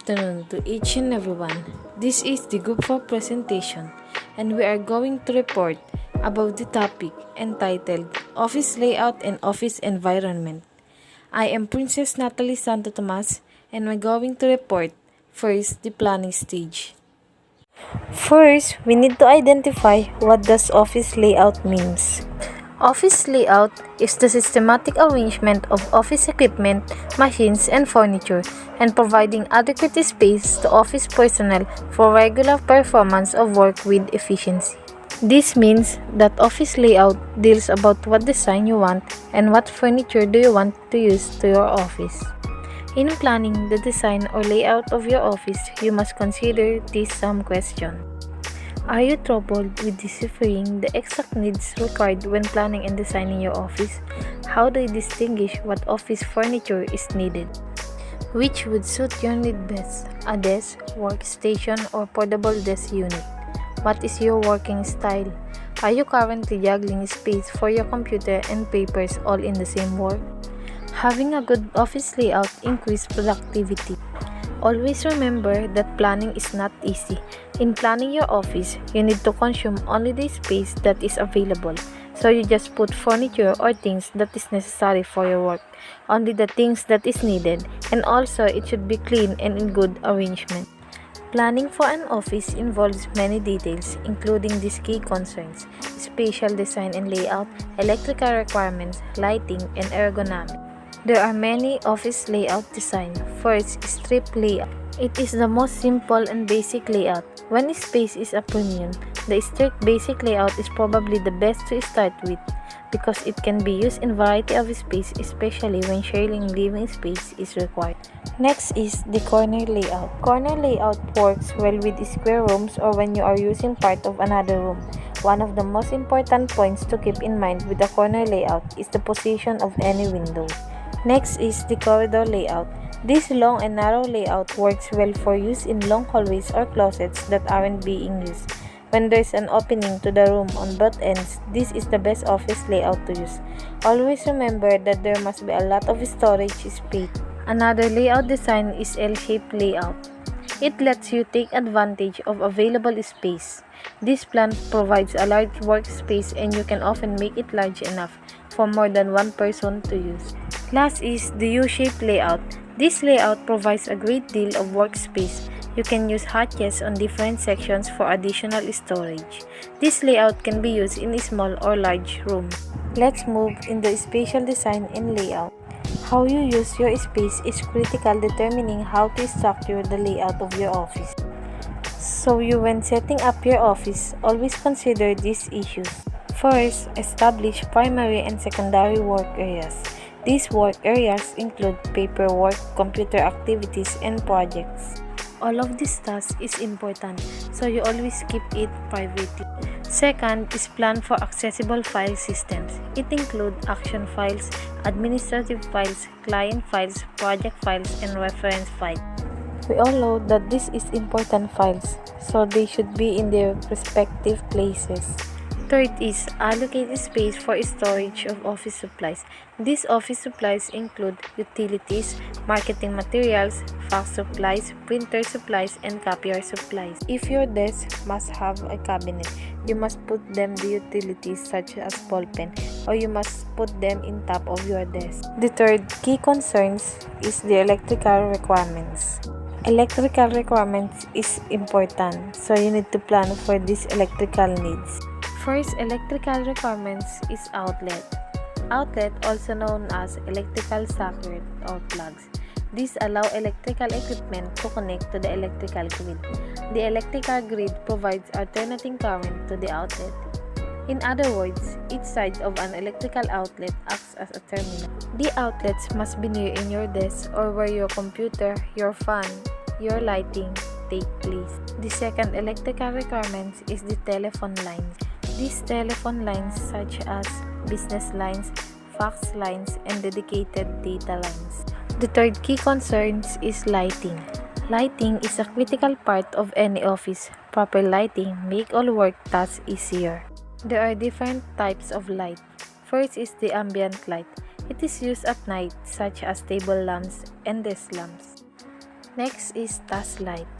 afternoon to each and everyone. This is the Group 4 presentation, and we are going to report about the topic entitled Office Layout and Office Environment. I am Princess Natalie Sto.tomas, and we're going to report first the planning stage. First, we need to identify what does office layout means. Office layout is the systematic arrangement of office equipment, machines, and furniture, and providing adequate space to office personnel for regular performance of work with efficiency. This means that office layout deals about what design you want and what furniture do you want to use to your office. In planning the design or layout of your office, you must consider these some questions. Are you troubled with deciphering the exact needs required when planning and designing your office? How do you distinguish what office furniture is needed? Which would suit your need best? A desk, workstation, or portable desk unit? What is your working style? Are you currently juggling space for your computer and papers all in the same work? Having a good office layout increases productivity. Always remember that planning is not easy. In planning your office, you need to consume only the space that is available. So you just put furniture or things that is necessary for your work, only the things that is needed, and also it should be clean and in good arrangement. Planning for an office involves many details, including these key concerns: spatial design and layout, electrical requirements, lighting, and ergonomics. There are many office layout designs. First, strip layout. It is the most simple and basic layout. When space is a premium, the strict basic layout is probably the best to start with because it can be used in variety of space, especially when sharing living space is required. Next is the corner layout. Corner layout works well with square rooms or when you are using part of another room. One of the most important points to keep in mind with the corner layout is the position of any window. Next is the corridor layout. This long and narrow layout works well for use in long hallways or closets that aren't being used. When there's an opening to the room on both ends, this is the best office layout to use. Always remember that there must be a lot of storage space. Another layout design is L-shaped layout. It lets you take advantage of available space. This plan provides a large workspace and you can often make it large enough for more than one person to use. Last is the U-shaped layout. This layout provides a great deal of workspace. You can use hatches on different sections for additional storage. This layout can be used in a small or large room. Let's move in the spatial design and layout. How you use your space is critical determining how to structure the layout of your office. So when setting up your office, always consider these issues. First, establish primary and secondary work areas. These work areas include paperwork, computer activities, and projects. All of these tasks is important, so you always keep it private. Second is plan for accessible file systems. It includes action files, administrative files, client files, project files, and reference files. We all know that this is important files, so they should be in their respective places. Third is allocate space for storage of office supplies. These office supplies include utilities, marketing materials, fax supplies, printer supplies, and copier supplies. If your desk must have a cabinet, you must put them the utilities such as ballpen, or you must put them in top of your desk. The third key concerns is the electrical requirements. Electrical requirements is important, so you need to plan for these electrical needs. First electrical requirements is outlet. Outlet, also known as electrical socket or plugs. These allow electrical equipment to connect to the electrical grid. The electrical grid provides alternating current to the outlet. In other words, each side of an electrical outlet acts as a terminal. The outlets must be near in your desk or where your computer, your fan, your lighting take place. The second electrical requirement is the telephone lines. These telephone lines such as business lines, fax lines, and dedicated data lines. The third key concern is lighting. Lighting is a critical part of any office. Proper lighting makes all work tasks easier. There are different types of light. First is the ambient light. It is used at night such as table lamps and desk lamps. Next is task light.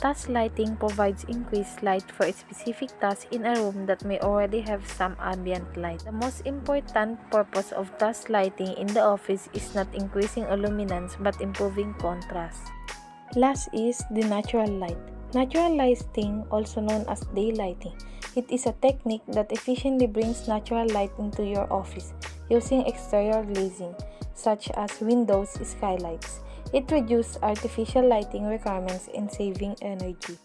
Task lighting provides increased light for a specific task in a room that may already have some ambient light. The most important purpose of task lighting in the office is not increasing luminance but improving contrast. Last is the natural light. Natural lighting, also known as daylighting. It is a technique that efficiently brings natural light into your office using exterior glazing, such as windows, skylights. It reduces artificial lighting requirements and saving energy.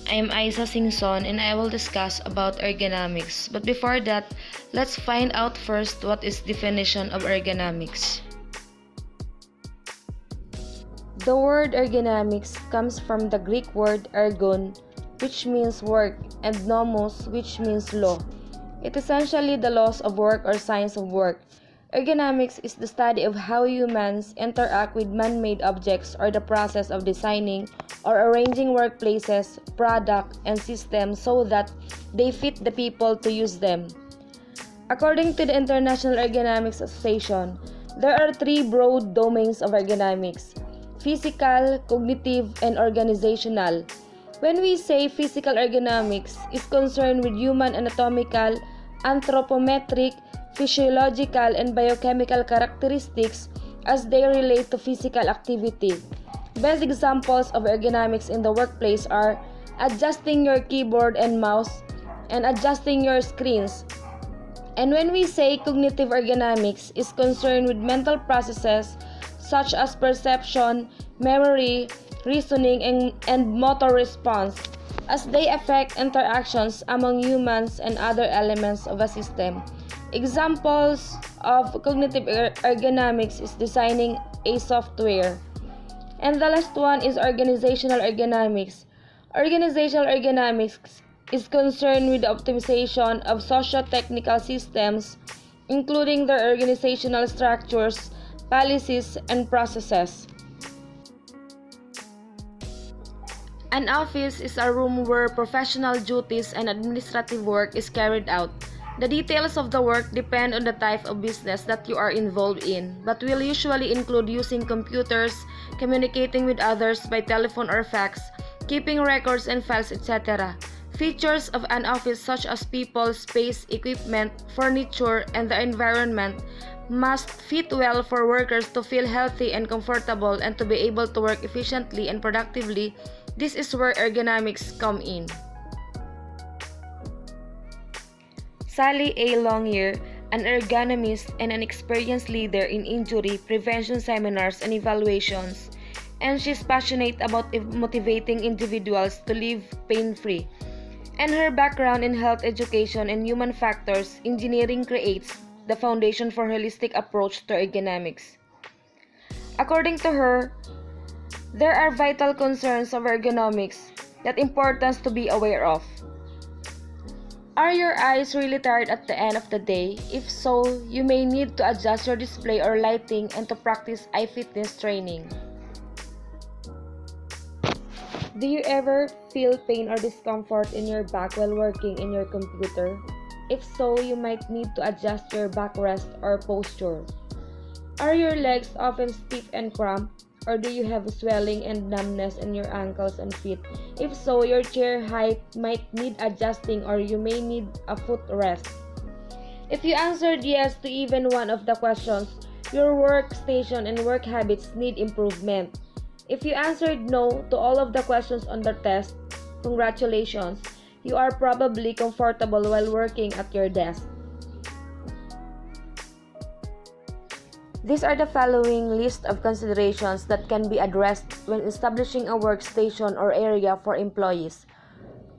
I'm Aiza Singson and I will discuss about ergonomics. But before that, let's find out first what is definition of ergonomics. The word ergonomics comes from the Greek word ergon, which means work, and nomos, which means law. It is essentially the laws of work or science of work. Ergonomics is the study of how humans interact with man-made objects or the process of designing or arranging workplaces, products, and systems so that they fit the people to use them. According to the International Ergonomics Association, there are three broad domains of ergonomics: physical, cognitive, and organizational. When we say physical ergonomics is concerned with human anatomical, anthropometric, physiological, and biochemical characteristics as they relate to physical activity. Best examples of ergonomics in the workplace are adjusting your keyboard and mouse and adjusting your screens. And when we say cognitive ergonomics is concerned with mental processes such as perception, memory, reasoning, and motor response as they affect interactions among humans and other elements of a system. Examples of cognitive ergonomics is designing a software. And the last one is organizational ergonomics. Organizational ergonomics is concerned with the optimization of socio-technical systems, including their organizational structures, policies, and processes. An office is a room where professional duties and administrative work is carried out. The details of the work depend on the type of business that you are involved in, but will usually include using computers, communicating with others by telephone or fax, keeping records and files, etc. Features of an office such as people, space, equipment, furniture, and the environment must fit well for workers to feel healthy and comfortable and to be able to work efficiently and productively. This is where ergonomics come in. Sally A. Longyear, an ergonomist and an experienced leader in injury prevention seminars and evaluations, and she's passionate about motivating individuals to live pain-free. And her background in health education and human factors engineering creates the foundation for holistic approach to ergonomics. According to her, there are vital concerns of ergonomics that importance to be aware of. Are your eyes really tired at the end of the day? If so, you may need to adjust your display or lighting and to practice eye fitness training. Do you ever feel pain or discomfort in your back while working in your computer? If so, you might need to adjust your backrest or posture. Are your legs often stiff and cramped? Or do you have swelling and numbness in your ankles and feet? If so, your chair height might need adjusting or you may need a footrest. If you answered yes to even one of the questions, your workstation and work habits need improvement. If you answered no to all of the questions on the test, congratulations, you are probably comfortable while working at your desk. These are the following list of considerations that can be addressed when establishing a workstation or area for employees.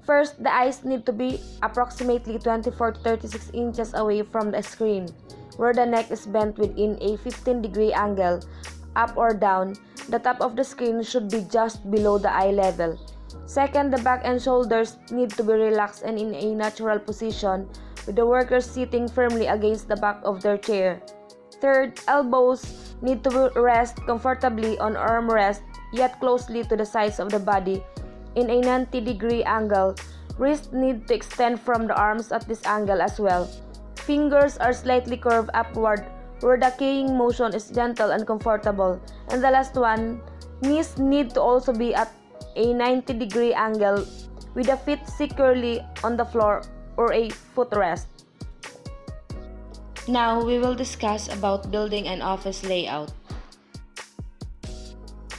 First, the eyes need to be approximately 24 to 36 inches away from the screen, where the neck is bent within a 15-degree angle, up or down. The top of the screen should be just below the eye level. Second, the back and shoulders need to be relaxed and in a natural position, with the worker sitting firmly against the back of their chair. Third, elbows need to rest comfortably on armrest, yet closely to the sides of the body in a 90-degree angle. Wrists need to extend from the arms at this angle as well. Fingers are slightly curved upward, where the keying motion is gentle and comfortable. And the last one, Knees need to also be at a 90-degree angle with the feet securely on the floor or a footrest. Now we will discuss about building an office layout.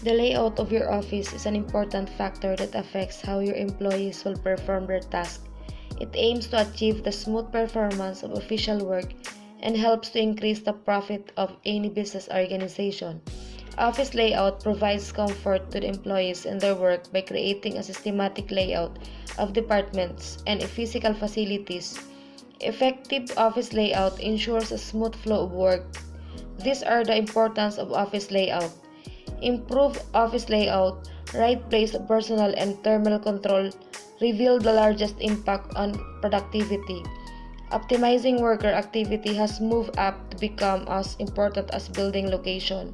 The layout of your office is an important factor that affects how your employees will perform their tasks. It aims to achieve the smooth performance of official work and helps to increase the profit of any business organization. Office layout provides comfort to the employees in their work by creating a systematic layout of departments and physical facilities. Effective office layout ensures a smooth flow of work. These are the importance of office layout. Improved office layout, right place of personal and thermal control reveal the largest impact on productivity. Optimizing worker activity has moved up to become as important as building location.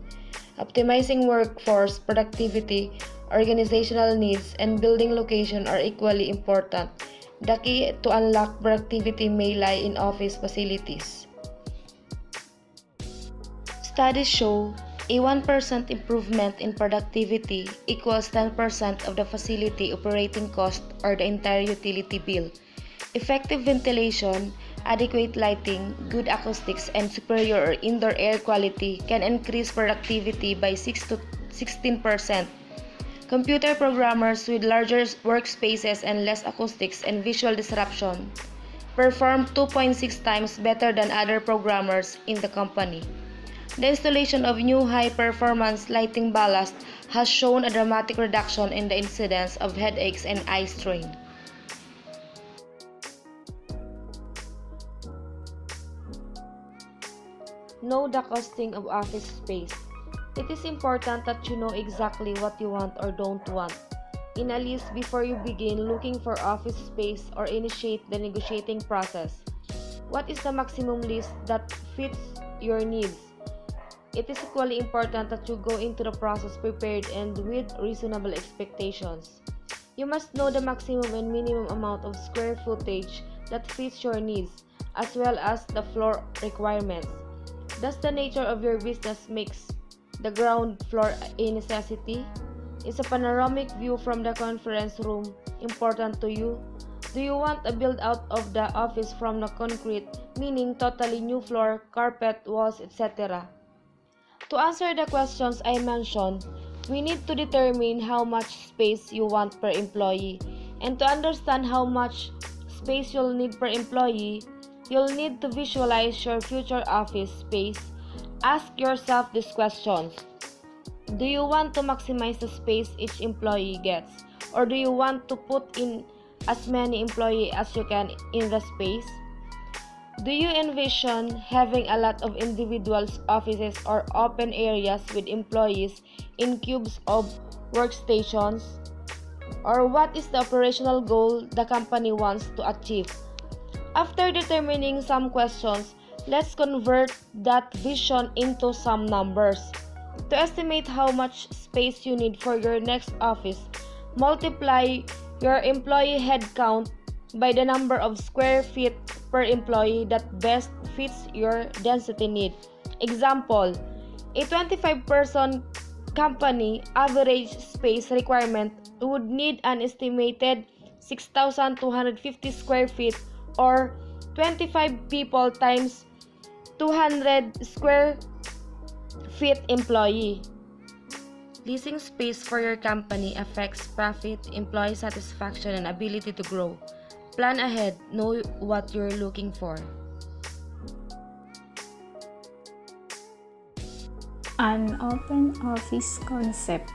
Optimizing workforce productivity, organizational needs, and building location are equally important. The key to unlock productivity may lie in office facilities. Studies show a 1% improvement in productivity equals 10% of the facility operating cost or the entire utility bill. Effective ventilation, adequate lighting, good acoustics, and superior or indoor air quality can increase productivity by 6 to 16%. Computer programmers with larger workspaces and less acoustics and visual disruption perform 2.6 times better than other programmers in the company. The installation of new high-performance lighting ballast has shown a dramatic reduction in the incidence of headaches and eye strain. Know the costing of office space. It is important that you know exactly what you want or don't want in a list before you begin looking for office space or initiate the negotiating process. What is the maximum list that fits your needs? It is equally important that you go into the process prepared and with reasonable expectations. You must know the maximum and minimum amount of square footage that fits your needs, as well as the floor requirements. Does the nature of your business makes the ground floor a necessity? Is a panoramic view from the conference room important to you? Do you want a build out of the office from the concrete, meaning totally new floor, carpet, walls, etc.? To answer the questions I mentioned, we need to determine how much space you want per employee. And to understand how much space you'll need per employee, you'll need to visualize your future office space. Ask yourself these questions. Do you want to maximize the space each employee gets? Or do you want to put in as many employees as you can in the space? Do you envision having a lot of individuals' offices or open areas with employees in cubes of workstations? Or what is the operational goal the company wants to achieve? After determining some questions, let's convert that vision into some numbers. To estimate how much space you need for your next office, multiply your employee headcount by the number of square feet per employee that best fits your density need. Example, a 25-person company average space requirement would need an estimated 6,250 square feet or 25 people times 200 square feet employee. Leasing space for your company affects profit, employee satisfaction, and ability to grow. Plan ahead, know what you're looking for. An open office concept.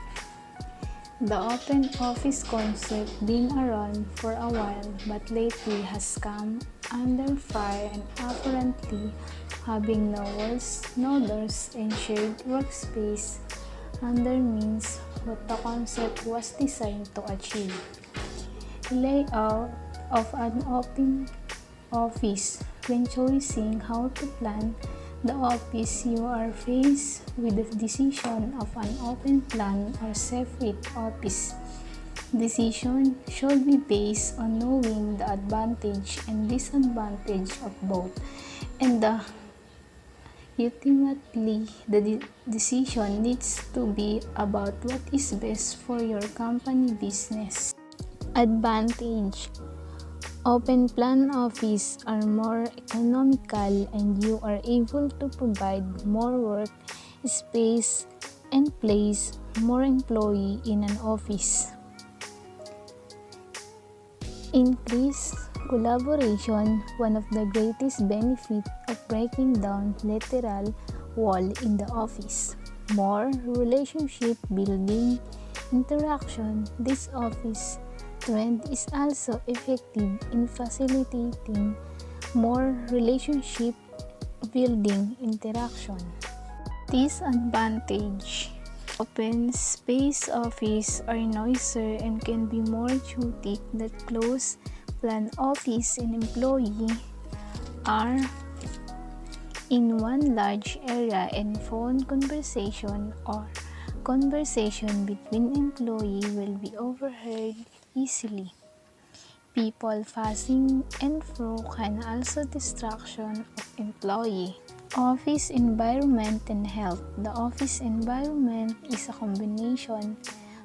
The open office concept been around for a while but lately has come under fire and apparently having no walls, no doors, and shared workspace undermines what the concept was designed to achieve. Layout of an open office. When choosing how to plan the office, you are faced with the decision of an open plan or separate office. Decision should be based on knowing the advantage and disadvantage of both and the Ultimately, the decision needs to be about what is best for your company business. Advantage: open plan office are more economical and you are able to provide more work space and place more employee in an office. Increase collaboration, one of the greatest benefits of breaking down literal wall in the office. More relationship building interaction. This office trend is also effective in facilitating more relationship building interaction. Disadvantage: open space office are noisier and can be more chaotic than closed plan office and employee are in one large area and phone conversation or conversation between employee will be overheard easily. People passing and through can also distraction of employee. Office environment and health. The office environment is a combination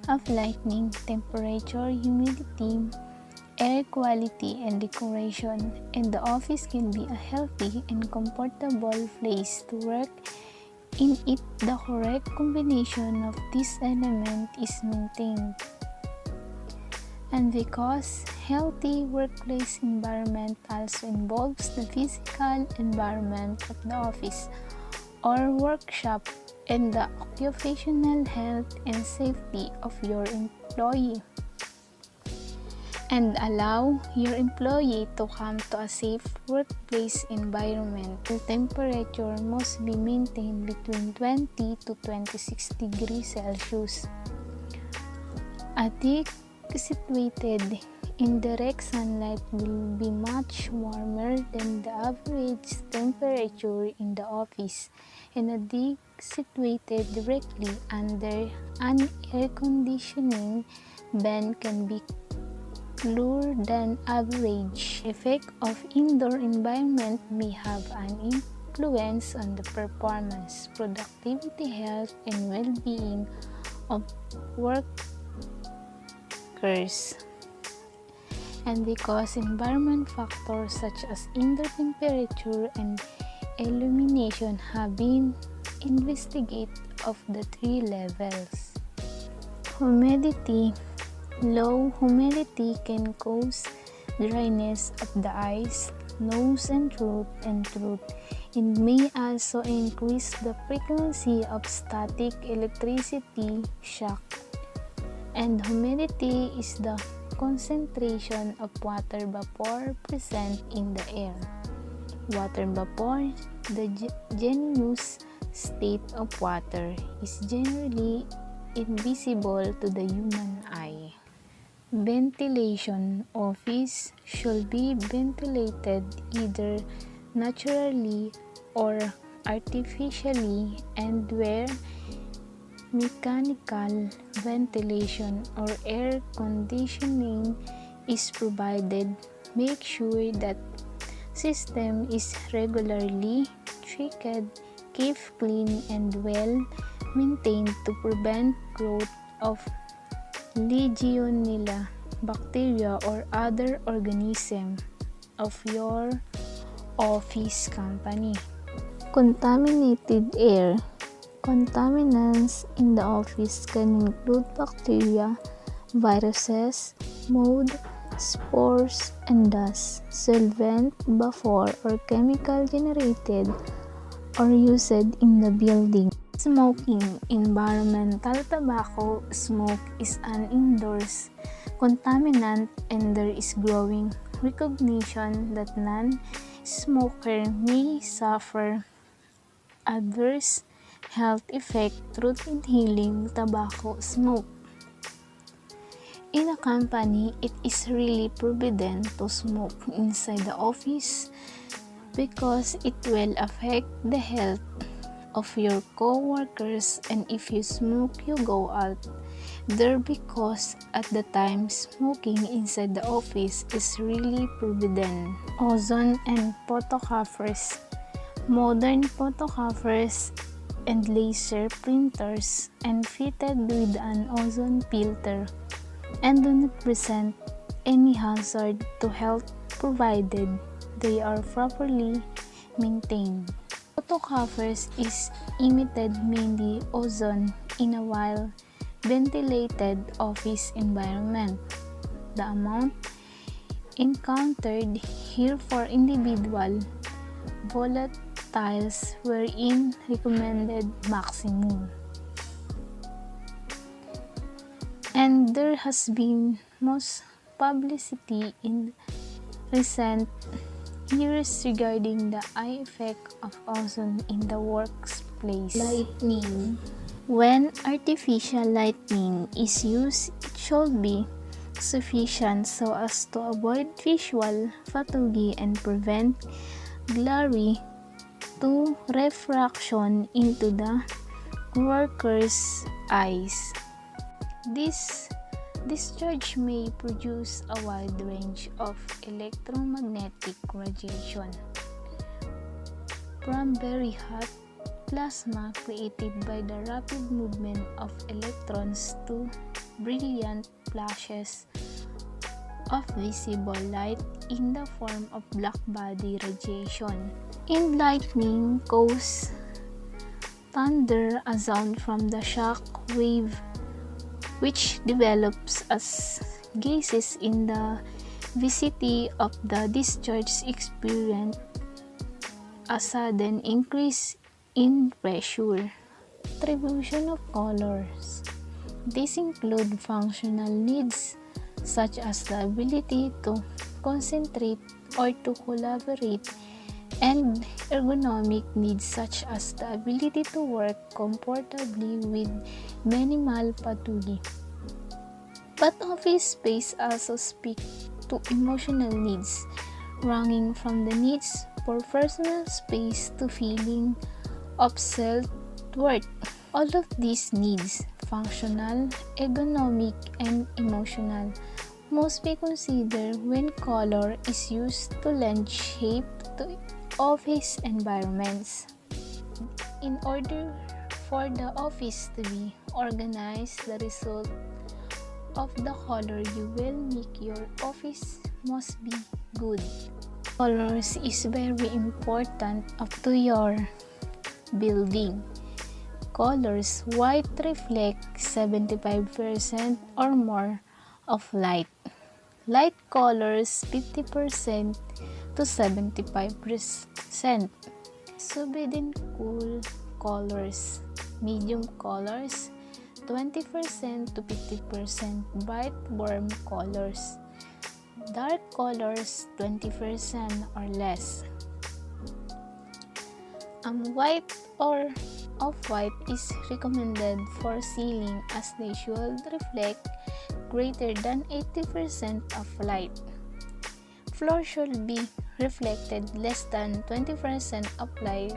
of lighting, temperature, humidity, air quality, and decoration, and the office can be a healthy and comfortable place to work. In it, the correct combination of this element is maintained. And because healthy workplace environment also involves the physical environment of the office or workshop and the occupational health and safety of your employee, and allow your employee to come to a safe workplace environment. The temperature must be maintained between 20 to 26 degrees Celsius. Attic situated in direct sunlight will be much warmer than the average temperature in the office, and a deck situated directly under an air conditioning vent can be cooler than average. The effect of indoor environment may have an influence on the performance, productivity, health, and well-being of workers. And because environment factors such as indoor temperature and illumination have been investigated of the 3 levels. Humidity. Low humidity can cause dryness of the eyes, nose, and throat, and may also increase the frequency of static electricity shock. And humidity is the concentration of water vapor present in the air. Water vapor, the gaseous state of water, is generally invisible to the human eye. Ventilation. Office should be ventilated either naturally or artificially, and where mechanical ventilation or air conditioning is provided, make sure that system is regularly checked, kept clean and well maintained to prevent growth of Legionella, bacteria, or other organism of your office company. Contaminated air. Contaminants in the office can include bacteria, viruses, mold, spores, and dust, solvent, vapor, or chemical generated or used in the building. Smoking. Environmental tobacco smoke is an indoors contaminant, and there is growing recognition that non-smoker may suffer adverse health effects through inhaling tobacco smoke. In a company, it is really forbidden to smoke inside the office because it will affect the health of your co-workers, and if you smoke, you go out there because at the time smoking inside the office is really forbidden. Ozone and photographers. Modern photocopiers and laser printers and fitted with an ozone filter and do not present any hazard to health provided they are properly maintained. Photocopiers is emitted mainly ozone in a well ventilated office environment. The amount encountered here for individual volatiles wherein recommended maximum. And there has been most publicity in recent years regarding the eye effect of ozone in the workplace. Lighting. When artificial lighting is used, it should be sufficient so as to avoid visual fatigue and prevent glare to refraction into the worker's eyes. This discharge may produce a wide range of electromagnetic radiation, from very hot plasma created by the rapid movement of electrons to brilliant flashes of visible light in the form of blackbody radiation. In lightning causes thunder, a sound from the shock wave which develops as gases in the vicinity of the discharge experience a sudden increase in pressure. Attribution of colors. These include functional needs such as the ability to concentrate or to collaborate, and ergonomic needs such as the ability to work comfortably with minimal fatigue. But office space also speaks to emotional needs, ranging from the needs for personal space to feeling of self-worth. All of these needs, functional, ergonomic, and emotional, must be considered when color is used to lend shape to office environments. In order for the office to be organized, the result of the color you will make your office must be good. Colors is very important up to your building. Colors: white reflect 75% or more of light. Light colors 50% to 75%. Subid and cool colors. Medium colors 20% to 50%. Bright warm colors. Dark colors 20% or less. White or off-white is recommended for ceiling as they should reflect greater than 80% of light. Floor should be reflected less than 20% of light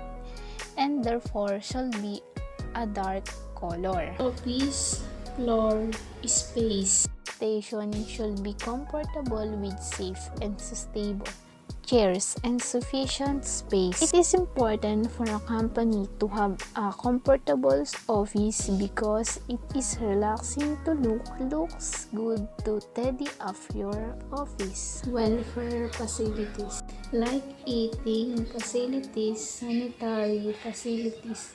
and therefore should be a dark color. Office floor space. Station should be comfortable with safe and stable chairs and sufficient space. It is important for a company to have a comfortable office because it is relaxing to looks good to tidy up your office. Welfare facilities like eating facilities, sanitary facilities,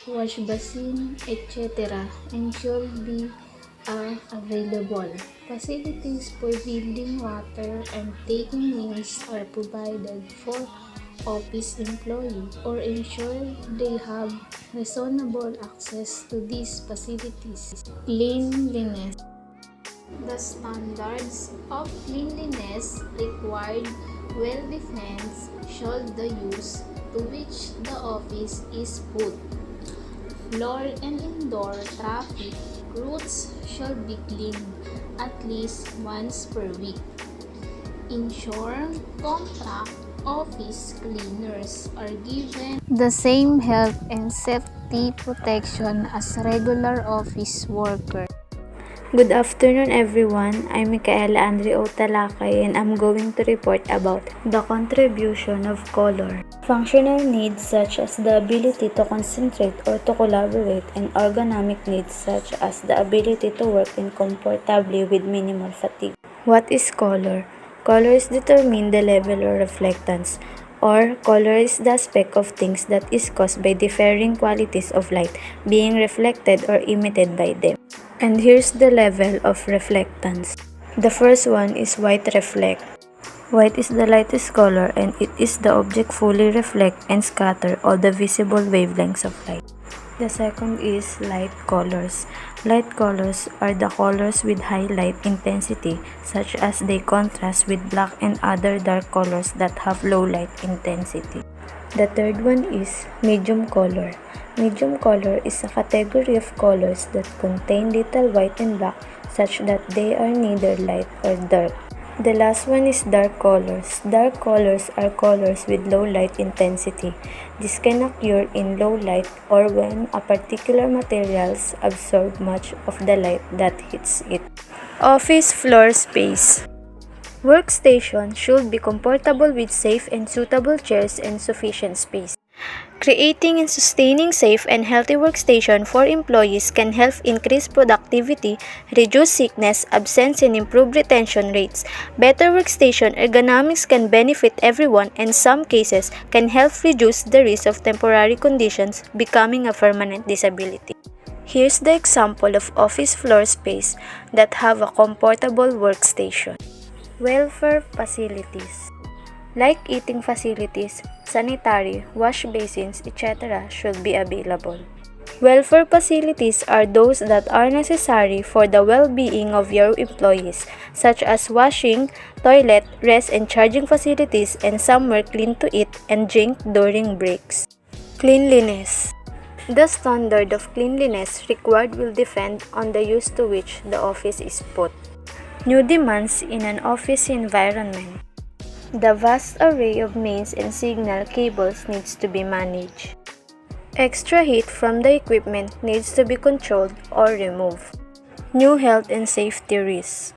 wash basin, etc. and should be available. Facilities for building water and taking meals are provided for office employees or ensure they have reasonable access to these facilities. Cleanliness. The standards of cleanliness required will define should the use to which the office is put. Floor and indoor traffic routes should be cleaned at least once per week. Ensure contract office cleaners are given the same health and safety protection as regular office workers. Good afternoon everyone, I'm Michaela Talacay and I'm going to report about the contribution of color. Functional needs such as the ability to concentrate or to collaborate and ergonomic needs such as the ability to work comfortably with minimal fatigue. What is color? Color is determine the level or reflectance, or color is the aspect of things that is caused by differing qualities of light being reflected or emitted by them. And here's the level of reflectance. The first one is white reflect. White is the lightest color and it is the object fully reflect and scatter all the visible wavelengths of light. The second is light colors. Light colors are the colors with high light intensity, such as they contrast with black and other dark colors that have low light intensity. The third one is medium color. Medium color is a category of colors that contain little white and black, such that they are neither light or dark. The last one is dark colors. Dark colors are colors with low light intensity. This can occur in low light or when a particular materials absorb much of the light that hits it. Office floor space. Workstation should be comfortable with safe and suitable chairs and sufficient space. Creating and sustaining safe and healthy workstation for employees can help increase productivity, reduce sickness, absence, and improve retention rates. Better workstation ergonomics can benefit everyone and in some cases can help reduce the risk of temporary conditions becoming a permanent disability. Here's the example of office floor space that have a comfortable workstation. Welfare facilities. Like eating facilities, sanitary, wash basins, etc. should be available. Welfare facilities are those that are necessary for the well-being of your employees, such as washing, toilet, rest and charging facilities, and somewhere clean to eat and drink during breaks. Cleanliness. The standard of cleanliness required will depend on the use to which the office is put. New demands in an office environment. The vast array of mains and signal cables needs to be managed. Extra heat from the equipment needs to be controlled or removed. New health and safety risks.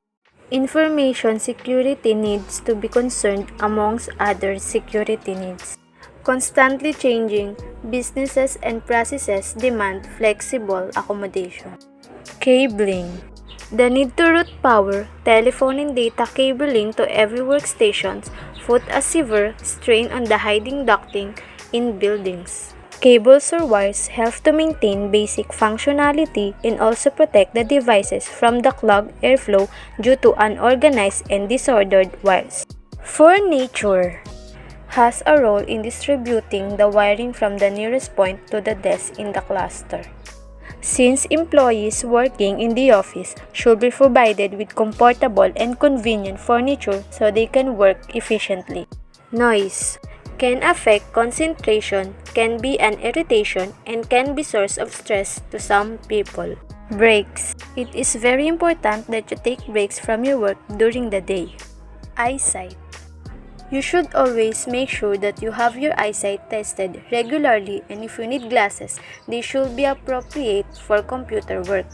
Information security needs to be concerned amongst other security needs. Constantly changing businesses and processes demand flexible accommodation. Cabling. The need to route power, telephone and data cabling to every workstation put a severe strain on the hiding ducting in buildings. Cables or wires help to maintain basic functionality and also protect the devices from the clogged airflow due to unorganized and disordered wires. Furniture has a role in distributing the wiring from the nearest point to the desk in the cluster. Since employees working in the office should be provided with comfortable and convenient furniture so they can work efficiently. Noise can affect concentration, can be an irritation, and can be source of stress to some people. Breaks. It is very important that you take breaks from your work during the day. Eyesight. You should always make sure that you have your eyesight tested regularly, and if you need glasses, they should be appropriate for computer work.